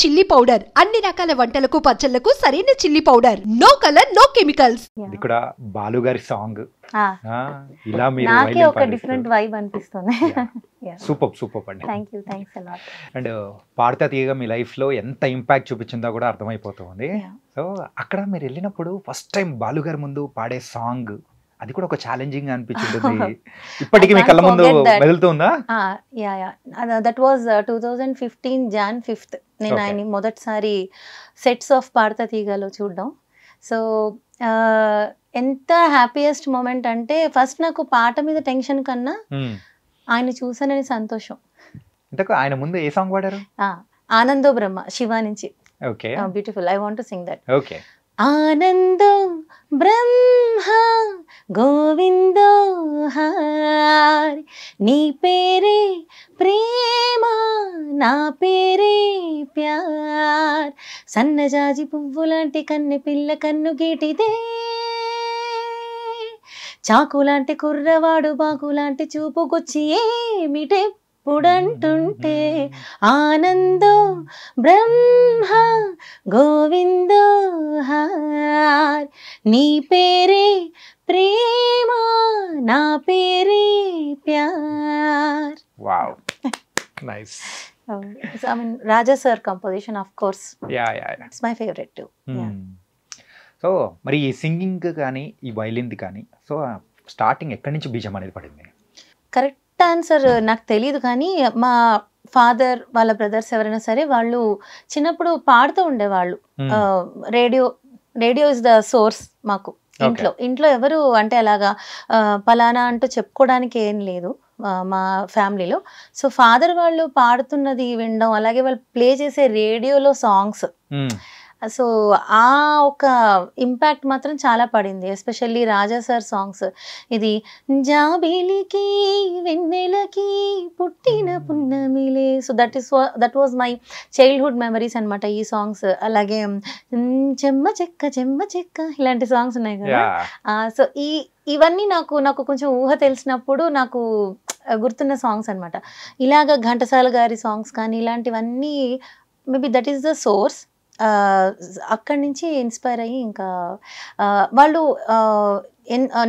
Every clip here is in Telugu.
చిల్లీ పౌడర్ అన్ని రకాల వంటలకు పచ్చళ్లకు సరైన chilli powder. No colour no chemicals. ఇది కూడా బాలు గారి సాంగ్. ఇలా మీరు నాకే ఒక డిఫరెంట్ వైబ్ అనిపిస్తుంది. సూపర్ అండి. Thanks a lot. And Padutha Theeyaga me life లో ఎంత ఇంపాక్ట్ చూపించిందో కూడా అర్థమైపోతుంది. సో అక్కడ మీరు వెళ్ళినప్పుడు ఫస్ట్ టైం బాలు గారి ముందు పాడే సాంగ్ అది కూడా ఒక ఛాలెంజింగ్ అనిపించింది. ఇప్పటికీ మీ కళ్ళ ముందు మెదులుతుందా? దట్ వాజ్ 2015 Jan 5th నేను ఆయన మొదటిసారి సెట్స్ ఆఫ్ పాడతా తీగలో చూడడం. సో ఎంత హ్యాపీయెస్ట్ మూమెంట్ అంటే ఫస్ట్ నాకు పాట మీద టెన్షన్ కన్నా ఆయన చూసానని సంతోషం. ఆయన ముందు ఏ సాంగ్ పాడారు? ఆనందో బ్రహ్మ, శివ నుంచి. Okay, beautiful. I want to sing that. Okay. Anando Brahma Govindo Hari, నీ పేరే ప్రేమ నా పేరే ప్యార్, సన్నజాజి పువ్వు లాంటి కన్నె పిల్ల కన్ను గీటిదే, చాకులాంటి కుర్రవాడు బాకులాంటి చూపుకొచ్చి ఏమిటే పుడంటుంటే, ఆనందో బ్రహ్మ గోవిందో హార్, నీ పేరే ప్రేమ నా పేరే ప్యార్. Wow, nice. I mean, Raja sir composition, of course. Yeah. It's my favorite too. So మరి ఈ సింగింగ్ కానీ ఈ వైలిన్ది కానీ సో స్టార్టింగ్ ఎక్కడి నుంచి బీజం అనేది పడింది? కరెక్ట్ ఆన్సర్ నాకు తెలియదు, కానీ మా ఫాదర్ వాళ్ళ బ్రదర్స్ ఎవరైనా సరే వాళ్ళు చిన్నప్పుడు పాడుతూ ఉండేవాళ్ళు. రేడియో ఇస్ ద సోర్స్ మాకు ఇంట్లో ఎవరు అంటే అలాగా పలానా అంటూ చెప్పుకోవడానికి ఏం లేదు మా ఫ్యామిలీలో. సో ఫాదర్ వాళ్ళు పాడుతున్నది వినడం, అలాగే వాళ్ళు ప్లే చేసే రేడియోలో సాంగ్స్, సో ఆ ఒక ఇంపాక్ట్ మాత్రం చాలా పడింది. Especially Raja sir songs. ఇది జాబిలికి వెన్నెలకి పుట్టిన పున్నమిలే, so that was my childhood memories అనమాట ఈ సాంగ్స్. అలాగే చెమ్మ చెక్క ఇలాంటి సాంగ్స్ ఉన్నాయి కదా. సో ఇవన్నీ నాకు కొంచెం ఊహ తెలిసినప్పుడు నాకు గుర్తున్న సాంగ్స్ అనమాట. ఇలాగ ఘంటసాల గారి సాంగ్స్ కానీ ఇలాంటివన్నీ maybe that is the source. అక్కడి నుంచి ఇన్స్పైర్ అయ్యి ఇంకా వాళ్ళు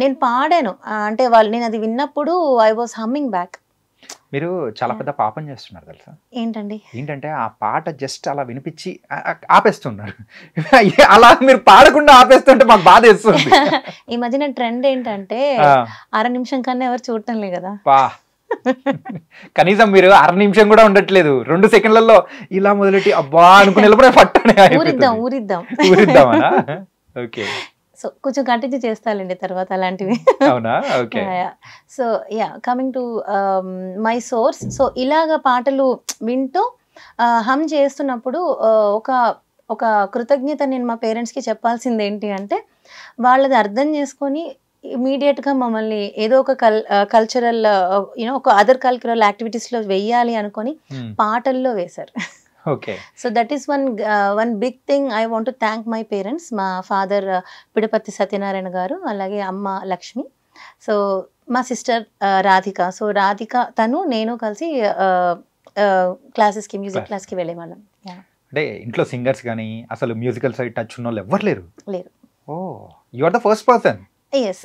నేను పాడాను అంటే నేను అది విన్నప్పుడు ఐ వాజ్ హమ్మింగ్ బ్యాక్. మీరు చాలా పెద్ద పాపం చేస్తున్నారు తెలుసా? ఏంటంటే ఆ పాట జస్ట్ అలా వినిపించి ఆపేస్తున్నారు. అలా మీరు పాడకుండా ఆపేస్తుంటే మాకు బాధ వేస్తుంది. ఈ మధ్యన ట్రెండ్ ఏంటంటే 1/2 నిమిషం కన్నా ఎవరు చూడటం లేదు కదా. కనీసం మీరు 1/2 నిమిషం కూడా ఉండట్లేదు, 2 సెకండ్లలో ఇలా మొదలెట్టి అబ్బా అనుకునే పట్టనే ఊరిద్దామనా? ఓకే, సో కొంచెం కంటిన్యూ చేస్తానండి తర్వాత అలాంటివి. అవునా? Okay. So coming to my source. So ఇలాగ పాటలు వింటూ హమ్ చేస్తున్నప్పుడు ఒక కృతజ్ఞత నేను మా పేరెంట్స్కి చెప్పాల్సింది ఏంటి అంటే, వాళ్ళది అర్థం చేసుకొని ఇమీడియట్గా మమ్మల్ని ఏదో ఒక కల్చరల్ ఒక అదర్ కల్చరల్ యాక్టివిటీస్లో వెయ్యాలి అనుకొని పాటల్లో వేశారు. Okay. So that is one big thing. I want to thank my parents. మా ఫాదర్ పిడపర్తి సత్యనారాయణ గారు, అలాగే అమ్మ లక్ష్మి, సో మా సిస్టర్ రాధిక. సో రాధిక నేను కలిసి క్లాసెస్కి మ్యూజిక్ క్లాస్కి వెళ్ళేవాళ్ళం. అంటే ఇంట్లో సింగర్స్ కానీ అసలు మ్యూజికల్ సైడ్ టచ్ ఉన్న వాళ్ళు ఎవరు లేరు? Oh, you are the first person. Yes.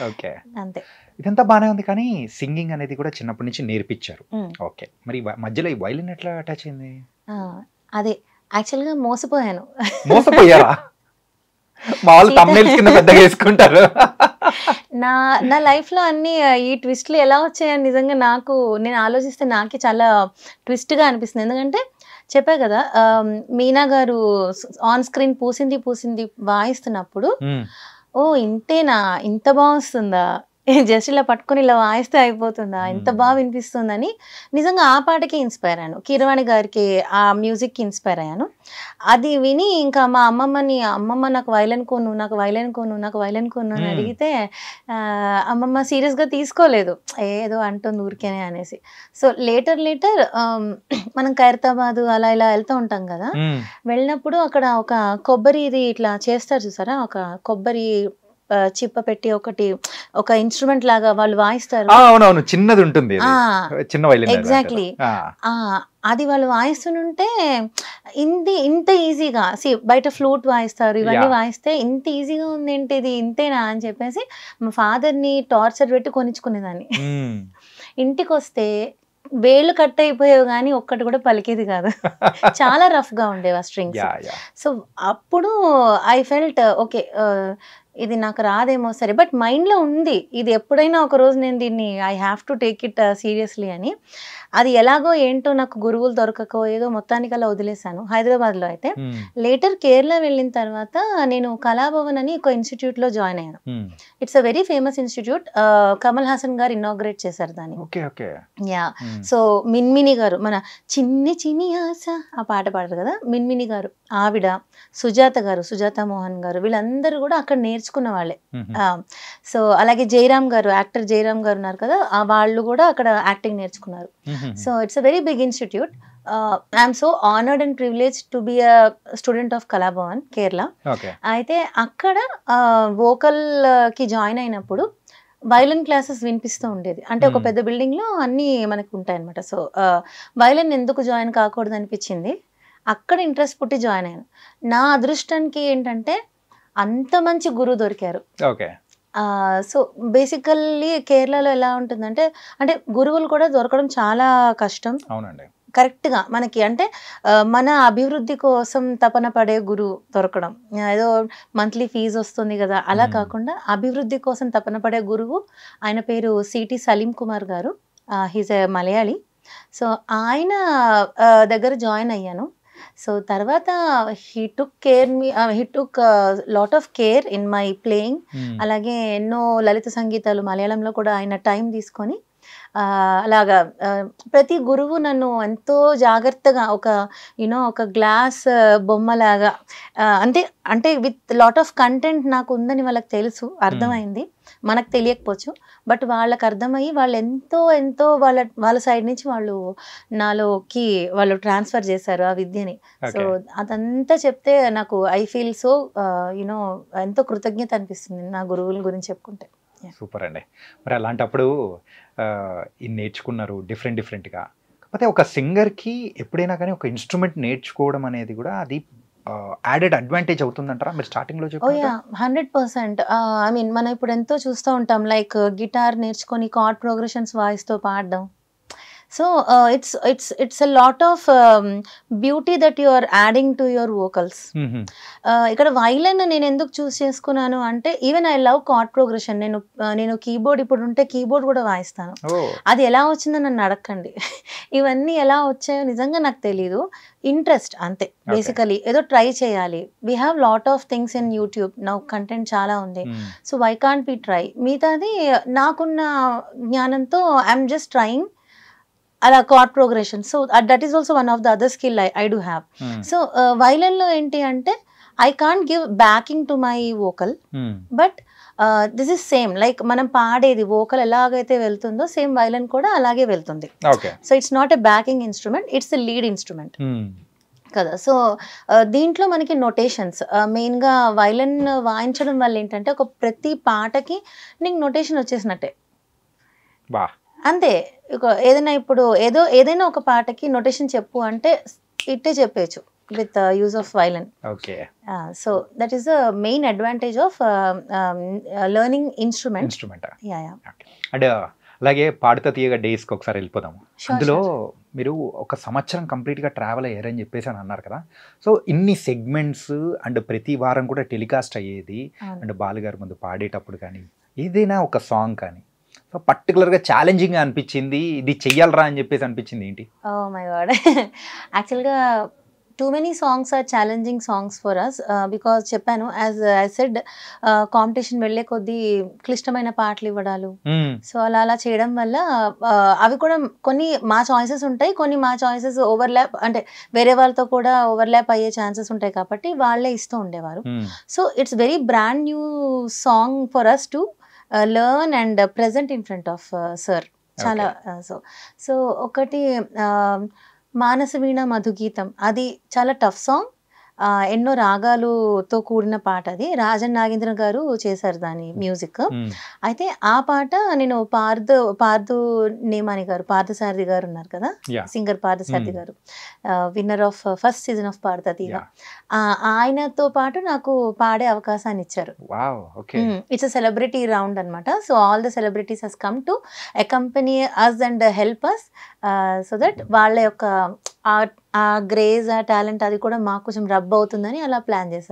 Okay, అంతే. ఇదంతా బాగానే ఉంది, కానీ సింగింగ్ అనేది కూడా చిన్నప్పటి నుంచి నేర్పించారు. ఓకే, మరి మధ్యలో ఈ వైలిన్ ఎట్లా అటాచ్ అయింది? అదే యాక్చువల్గా మోసపోయారా? మామూలు థంబ్నెయిల్స్ కింద పెద్దగా వేసుకుంటారు. నా లైఫ్లో అన్ని ఈ ట్విస్ట్లు ఎలా వచ్చాయని నిజంగా నేను ఆలోచిస్తే నాకే చాలా ట్విస్ట్గా అనిపిస్తుంది. ఎందుకంటే చెప్పా కదా, మీనా గారు ఆన్ స్క్రీన్ పూసింది వాయిస్తున్నప్పుడు ఇంతేనా, ఇంత బాగుస్తుందా, జస్ట్ ఇలా పట్టుకొని ఇలా వాయిస్తే అయిపోతుందా, ఇంత బాగా వినిపిస్తుందని నిజంగా ఆ పాటకి ఇన్స్పైర్ అయ్యాను. కీరవాణి గారికి ఆ మ్యూజిక్కి ఇన్స్పైర్ అయ్యాను. అది విని ఇంకా మా అమ్మమ్మ నాకు వైలెన్ కొను అని అడిగితే అమ్మమ్మ సీరియస్గా తీసుకోలేదు, ఏదో అంటుంది ఊరికేనే అనేసి. సో లేటర్ మనం ఖైరతాబాద్ అలా ఇలా వెళ్తూ ఉంటాం కదా, వెళ్ళినప్పుడు అక్కడ ఒక కొబ్బరి ఇది ఇట్లా చేస్తారు చూసారా, ఒక కొబ్బరి చిప్ప పెట్టి ఒక ఇన్స్ట్రుమెంట్ లాగా వాళ్ళు వాయిస్తారు. అవునవును, చిన్నది ఉంటుంది, చిన్న వైలిన్. ఎగ్జాక్ట్లీ, అది వాళ్ళు వాయిస్తుంటే ఇంత ఈజీగా బయట ఫ్లూట్ వాయిస్తారు, ఇవన్నీ వాయిస్తే ఇంత ఈజీగా ఉంది ఏంటి ఇది, ఇంతేనా అని చెప్పేసి మా ఫాదర్ని టార్చర్ పెట్టి కొనిచ్చుకునేదాన్ని. ఇంటికి వస్తే వేళ్ళు కట్ అయిపోయేవి కానీ ఒక్కటి కూడా పలికేది కాదు. చాలా రఫ్ గా ఉండేవి ఆ స్ట్రింగ్స్. సో అప్పుడు ఐ ఫెల్ట్ ఓకే, ఇది నాకు రాదేమో సరే, బట్ మైండ్ లో ఉంది ఇది ఎప్పుడైనా ఒక రోజు నేను దీన్ని I have to take it seriously అని. అది ఎలాగో ఏంటో నాకు గురువులు దొరకకో ఏదో మొత్తానికి అలా వదిలేశాను హైదరాబాద్ లో. అయితే లేటర్ కేరళ వెళ్ళిన తర్వాత నేను కళాభవన్ అని ఒక ఇన్స్టిట్యూట్ లో జాయిన్ అయ్యాను. It's a very famous institute. Kamal Haasan గారు ఇనాగ్రేట్ చేశారు దాన్ని. యా, సో మిన్మిని గారు, మన చిన్ని చిన్ని ఆశ ఆ పాట పాడారు కదా, మిన్మిని గారు, ఆవిడ, సుజాత గారు, సుజాత మోహన్ గారు, వీళ్ళందరూ కూడా అక్కడ నేర్చుకున్న వాళ్ళే. సో అలాగే జయరామ్ గారు, యాక్టర్ జయరామ్ గారు ఉన్నారు కదా, వాళ్ళు కూడా అక్కడ యాక్టింగ్ నేర్చుకున్నారు. So it's a very big institute. I'm so honoured and privilege to be a student of Kalabhavan Kerala. అయితే అక్కడ వోకల్ కి జాయిన్ అయినప్పుడు వైలిన్ క్లాసెస్ వినిపిస్తూ ఉండేది. అంటే ఒక పెద్ద బిల్డింగ్ లో అన్ని మనకు ఉంటాయి అనమాట. సో వైలిన్ ఎందుకు జాయిన్ కాకూడదు అనిపించింది, అక్కడ ఇంట్రెస్ట్ పుట్టి జాయిన్ అయ్యాను. నా అదృష్టానికి ఏంటంటే అంత మంచి గురువు దొరికారు. సో బేసికల్లీ కేరళలో ఎలా ఉంటుందంటే, అంటే గురువులు కూడా దొరకడం చాలా కష్టం. అవునండి, కరెక్ట్ గా మనకి అంటే మన అభివృద్ధి కోసం తపన పడే గురువు దొరకడం, ఏదో మంత్లీ ఫీజు వస్తుంది కదా అలా కాకుండా అభివృద్ధి కోసం తపన పడే గురువు. ఆయన పేరు సిటి సలీం కుమార్ గారు, హీజ్ ఎ మలయాళీ. సో ఆయన దగ్గర జాయిన్ అయ్యాను. సో తర్వాత he took lot of care in my playing. అలాగే ఎన్నో లలిత సంగీతాలు మలయాళంలో కూడా ఆయన టైం తీసుకొని అలాగా ప్రతి గురువు నన్ను ఎంతో జాగ్రత్తగా ఒక గ్లాస్ బొమ్మలాగా, అంటే విత్ లాట్ ఆఫ్ కంటెంట్ నాకు ఉందని వాళ్ళకి తెలుసు, అర్థమైంది, మనకు తెలియకపోవచ్చు, బట్ వాళ్ళకి అర్థమయ్యి వాళ్ళు ఎంతో వాళ్ళ సైడ్ నుంచి నాలోకి వాళ్ళు ట్రాన్స్ఫర్ చేశారు ఆ విద్యని. సో అదంతా చెప్తే నాకు ఐ ఫీల్ సో ఎంతో కృతజ్ఞత అనిపిస్తుంది నా గురువుల గురించి చెప్పుకుంటే. సూపర్ అండి. మరి అలాంటప్పుడు ఇది నేర్చుకున్నారు డిఫరెంట్గా, కాకపోతే ఒక సింగర్కి ఎప్పుడైనా కానీ ఒక ఇన్స్ట్రుమెంట్ నేర్చుకోవడం అనేది కూడా అది యాడెడ్ అడ్వాంటేజ్ అవుతుందంటారా మీరు స్టార్టింగ్లో చెప్పారు? 100%. ఐ మీన్ మనం ఇప్పుడు ఎంతో చూస్తూ ఉంటాం, లైక్ గిటార్ నేర్చుకొని కార్డ్ ప్రోగ్రెషన్స్ వాయిస్తో పాడడం. So it's a lot of beauty that you are adding to your vocals. ఇక్కడ వైలన్ నేను ఎందుకు చూస్ చేసుకున్నాను అంటే, even I love card progression. నేను కీబోర్డ్ ఇప్పుడు ఉంటే కీబోర్డ్ కూడా వాయిస్తాను. అది ఎలా వచ్చిందో నన్ను అడగండి. ఇవన్నీ ఎలా వచ్చాయో నిజంగా నాకు తెలీదు, ఇంట్రెస్ట్ అంతే. బేసికలీ ఏదో ట్రై చేయాలి. We have lot of things in YouTube now, content చాలా ఉంది. So why can't be try? మిగతాది నాకున్న జ్ఞానంతో ఐఎమ్ జస్ట్ ట్రైయింగ్ అలా chord progression. So that is also one of the other skill I do have. So వైలన్లో ఏంటి అంటే I can't give backing to my vocal, but this is same like మనం పాడేది వోకల్ ఎలాగైతే వెళ్తుందో సేమ్ వైలన్ కూడా అలాగే వెళ్తుంది. So it's not a backing instrument, it's a lead instrument కదా. సో దీంట్లో మనకి నొటేషన్స్ మెయిన్గా వైలన్ వాయించడం వల్ల ఏంటంటే ఒక ప్రతి పాటకి నీకు నొటేషన్ వచ్చేసినట్టే అంతే. ఏదైనా ఇప్పుడు ఏదైనా ఒక పాటకి నొటేషన్ చెప్పు అంటే ఇట్టే చెప్పేయచ్చు with use of violin. So that is the main advantage of learning instrument. And అలాగే పాడుతా తీయగా డేస్కి ఒకసారి వెళ్ళిపోదాము. అందులో మీరు ఒక సంవత్సరం కంప్లీట్గా ట్రావెల్ అయ్యారని చెప్పేసి అని అన్నారు కదా. సో ఇన్ని సెగ్మెంట్స్ అండ్ ప్రతి వారం కూడా టెలికాస్ట్ అయ్యేది, అండ్ బాలుగారి ముందు పాడేటప్పుడు కానీ ఏదైనా ఒక సాంగ్ కానీ సో పర్టికులర్గా ఛాలెంజింగ్గా అనిపించింది, ఇది చెయ్యాలరా అని చెప్పేసి అనిపించింది ఏంటి? ఓ మై గాడ్, యాక్చువల్గా too many songs are challenging songs for us because చెప్పాను, as I said, కాంపిటీషన్ వెళ్ళే కొద్దీ క్లిష్టమైన పాటలు ఇవ్వడాలు. సో అలా చేయడం వల్ల అవి కూడా కొన్ని మా చాయిసెస్ ఉంటాయి, కొన్ని మా చాయిసెస్ ఓవర్లాప్, అంటే వేరే వాళ్ళతో కూడా ఓవర్లాప్ అయ్యే ఛాన్సెస్ ఉంటాయి కాబట్టి వాళ్ళే ఇస్తూ ఉండేవారు. So it's very brand new song for us to learn and present in front of sir. చాలా సో ఒకటి మానసవీణ మధుగీతం, అది చాలా టఫ్ సాంగ్. ఎన్నో రాగాలుతో కూడిన పాట అది. రాజన్ నాగేంద్ర గారు చేశారు దాని మ్యూజిక్. అయితే ఆ పాట నేను పార్థు నేమాని గారు, పార్థసారథి గారు ఉన్నారు కదా, singer Parthasarathi garu, winner of first season of Padutha Theeyaga, ఆయనతో పాటు నాకు పాడే అవకాశాన్ని ఇచ్చారు. ఇట్స్ అ సెలబ్రిటీ రౌండ్ అన్నమాట. So all the celebrities has come to accompany us and help us, so that వాళ్ళ యొక్క ఆ గ్రేజ్, ఆ టాలెంట్ అది కూడా మాకు కొంచెం రబ్ అవుతుందని అలా ప్లాన్ చేశారు.